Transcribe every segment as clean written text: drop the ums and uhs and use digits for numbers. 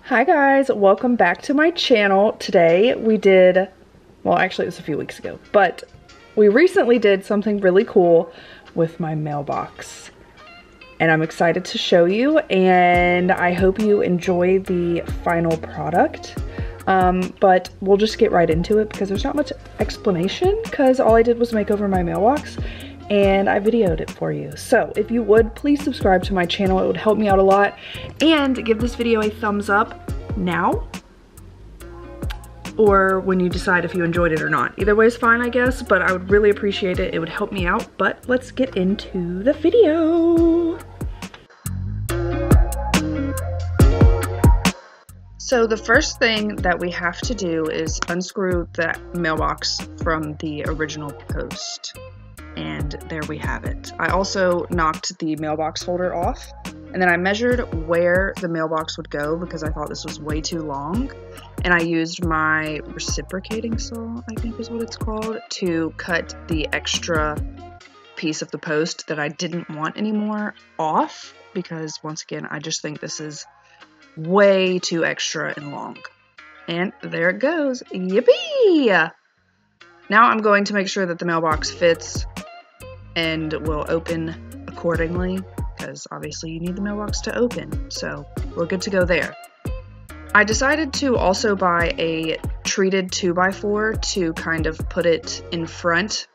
Hi guys, welcome back to my channel. Today we did, well actually it was a few weeks ago, but we recently did something really cool with my mailbox. And I'm excited to show you, and I hope you enjoy the final product. But we'll just get right into it because there's not much explanation because all I did was make over my mailbox and I videoed it for you. So if you would, please subscribe to my channel. It would help me out a lot, and give this video a thumbs up now or when you decide if you enjoyed it or not. Either way is fine, I guess, but I would really appreciate it. It would help me out, but let's get into the video. So the first thing that we have to do is unscrew the mailbox from the original post. And there we have it. I also knocked the mailbox holder off, and then I measured where the mailbox would go because I thought this was way too long. And I used my reciprocating saw, I think is what it's called, to cut the extra piece of the post that I didn't want anymore off, because once again, I just think this is way too extra and long. And there it goes. Yippee! Now I'm going to make sure that the mailbox fits and will open accordingly, because obviously you need the mailbox to open, so we're good to go there. I decided to also buy a treated 2x4 to kind of put it in front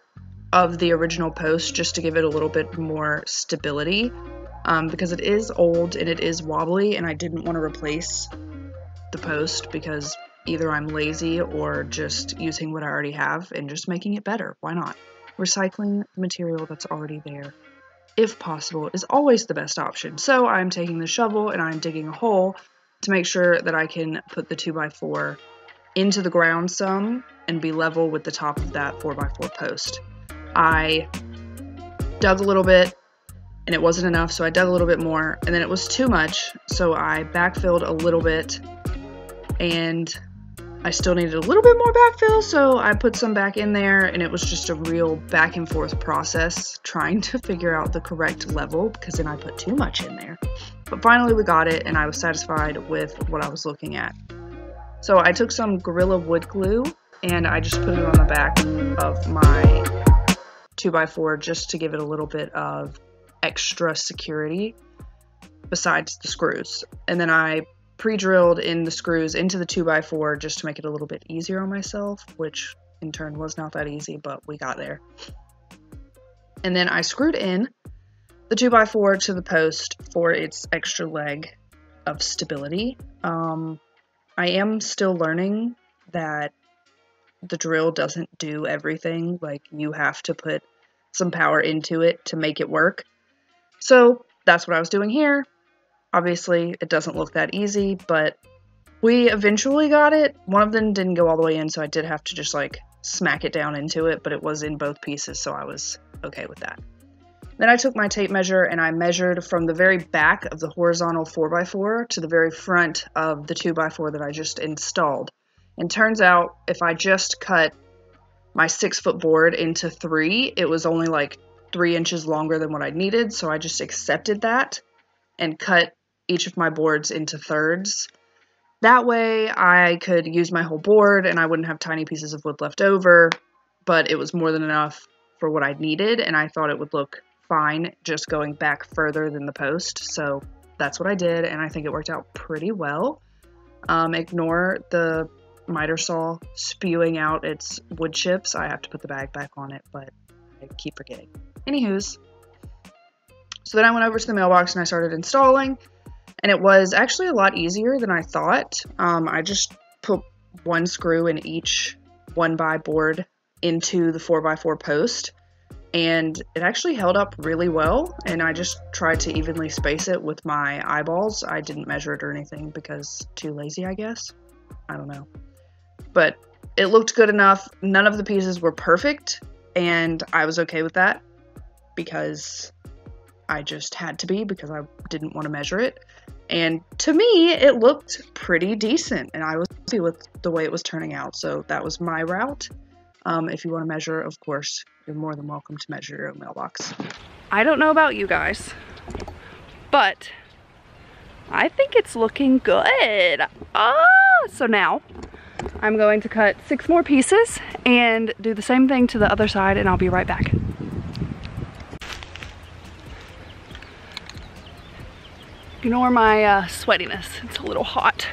of the original post just to give it a little bit more stability, because it is old and it is wobbly, and I didn't want to replace the post because either I'm lazy or just using what I already have and just making it better. Why not? Recycling the material that's already there, if possible, is always the best option. So I'm taking the shovel and I'm digging a hole to make sure that I can put the 2x4 into the ground some and be level with the top of that 4x4 post. I dug a little bit and it wasn't enough, so I dug a little bit more, and then it was too much, so I backfilled a little bit, and I still needed a little bit more backfill, so I put some back in there, and it was just a real back and forth process trying to figure out the correct level, because then I put too much in there. But finally we got it, and I was satisfied with what I was looking at. So I took some Gorilla Wood glue, and I just put it on the back of my 2x4 just to give it a little bit of extra security besides the screws. And then I pre-drilled in the screws into the 2x4 just to make it a little bit easier on myself, which in turn was not that easy, but we got there. And then I screwed in the 2x4 to the post for its extra leg of stability. I am still learning that the drill doesn't do everything. Like, you have to put some power into it to make it work. So that's what I was doing here. Obviously, it doesn't look that easy, but we eventually got it. One of them didn't go all the way in, so I did have to just like smack it down into it, but it was in both pieces, so I was okay with that. Then I took my tape measure and I measured from the very back of the horizontal 4x4 to the very front of the 2x4 that I just installed. And turns out if I just cut my 6-foot board into 3, it was only like 3 inches longer than what I needed, so I just accepted that and cut each of my boards into thirds. That way I could use my whole board and I wouldn't have tiny pieces of wood left over, but it was more than enough for what I needed, and I thought it would look fine just going back further than the post, so that's what I did, and I think it worked out pretty well. Ignore the miter saw spewing out its wood chips. I have to put the bag back on it, but I keep forgetting. Anywho's, so then I went over to the mailbox and I started installing, and it was actually a lot easier than I thought. I just put one screw in each 1x board into the 4x4 post, and it actually held up really well, and I just tried to evenly space it with my eyeballs. I didn't measure it or anything because too lazy, I guess. I don't know. But it looked good enough. None of the pieces were perfect, and I was okay with that because I just had to be, because I didn't want to measure it. And to me, it looked pretty decent, and I was happy with the way it was turning out. So that was my route. If you want to measure, of course, you're more than welcome to measure your own mailbox. I don't know about you guys, but I think it's looking good. So now I'm going to cut 6 more pieces and do the same thing to the other side, and I'll be right back. Ignore my sweatiness, it's a little hot.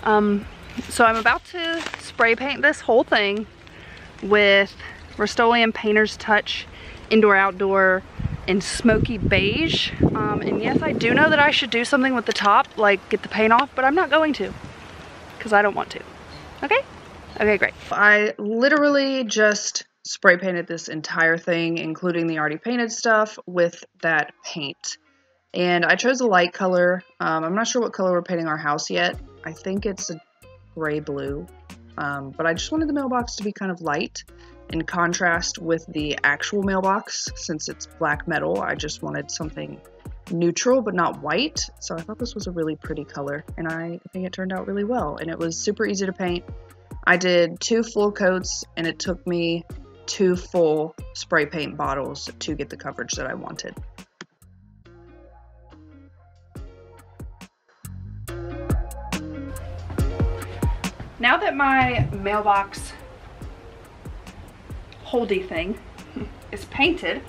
So I'm about to spray paint this whole thing with Rust-Oleum Painter's Touch Indoor Outdoor in smoky beige. And yes, I do know that I should do something with the top, like get the paint off, but I'm not going to, because I don't want to. Okay? Okay, great. I literally just spray painted this entire thing, including the already painted stuff, with that paint. And I chose a light color. I'm not sure what color we're painting our house yet. I think it's a gray blue. But I just wanted the mailbox to be kind of light in contrast with the actual mailbox. Since it's black metal, I just wanted something neutral but not white. So I thought this was a really pretty color, and I think it turned out really well. And it was super easy to paint. I did 2 full coats, and it took me 2 full spray paint bottles to get the coverage that I wanted. Now that my mailbox holdy thing is painted,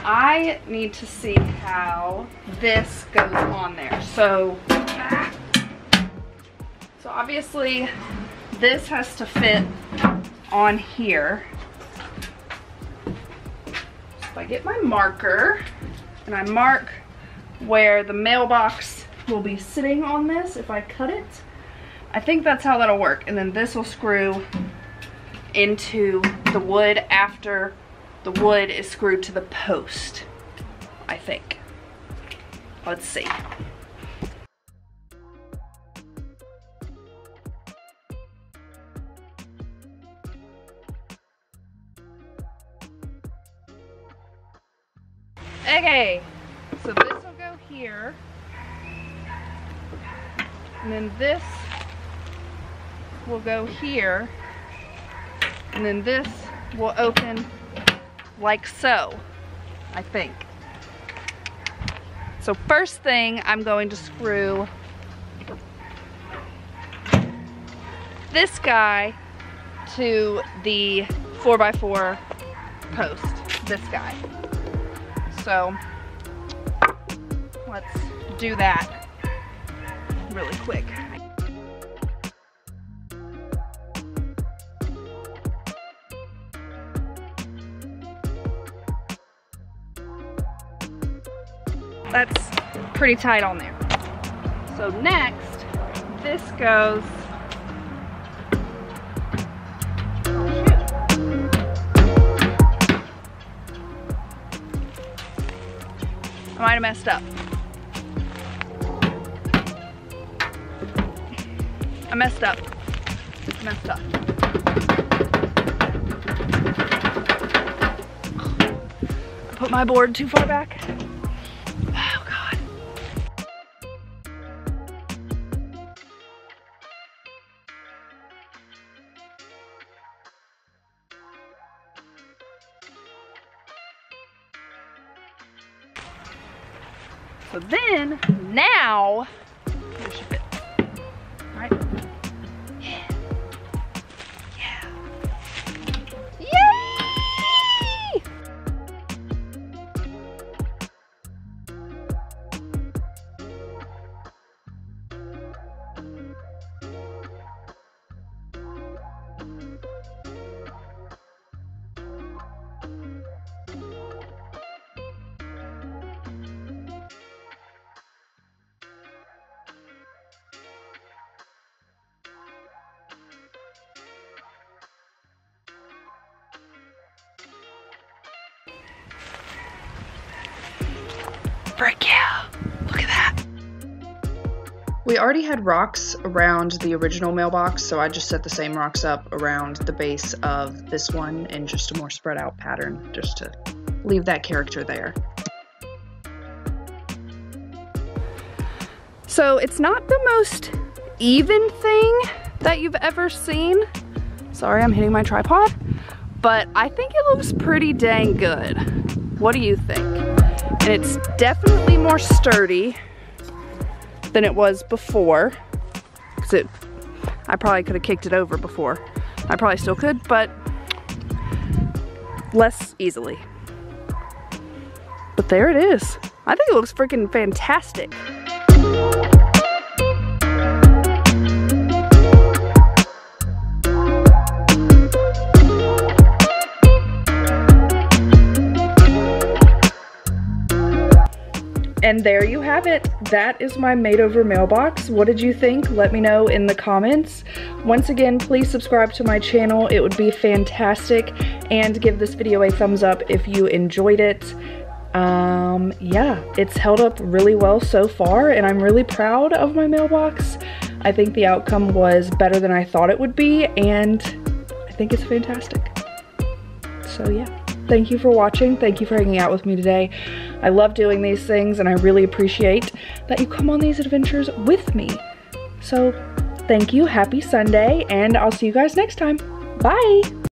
I need to see how this goes on there. So obviously this has to fit on here. So if I get my marker and I mark where the mailbox will be sitting on this, if I cut it, I think that's how that'll work. And then this will screw into the wood after the wood is screwed to the post, I think. Let's see. Okay, so this will go here. And then this will go here, and then this will open like so, I think. So first thing, I'm going to screw this guy to the 4x4 post, this guy. So let's do that really quick. That's pretty tight on there. So next, this goes, oh shoot. I might have messed up. I messed up. I put my board too far back. Oh God. So then, now, this should fit. Right? Yeah. Yeah. Yay! Frick yeah, look at that. We already had rocks around the original mailbox, so I just set the same rocks up around the base of this one in just a more spread out pattern, just to leave that character there. So it's not the most even thing that you've ever seen. Sorry, I'm hitting my tripod, but I think it looks pretty dang good. What do you think? And it's definitely more sturdy than it was before. Because I probably could have kicked it over before. I probably still could, but less easily. But there it is. I think it looks freaking fantastic. And there you have it. That is my made over mailbox. What did you think? Let me know in the comments. Once again, please subscribe to my channel. It would be fantastic. And give this video a thumbs up if you enjoyed it. Yeah, it's held up really well so far, and I'm really proud of my mailbox. I think the outcome was better than I thought it would be, and I think it's fantastic. So yeah. Thank you for watching. Thank you for hanging out with me today. I love doing these things, and I really appreciate that you come on these adventures with me. So thank you, happy Sunday, and I'll see you guys next time. Bye!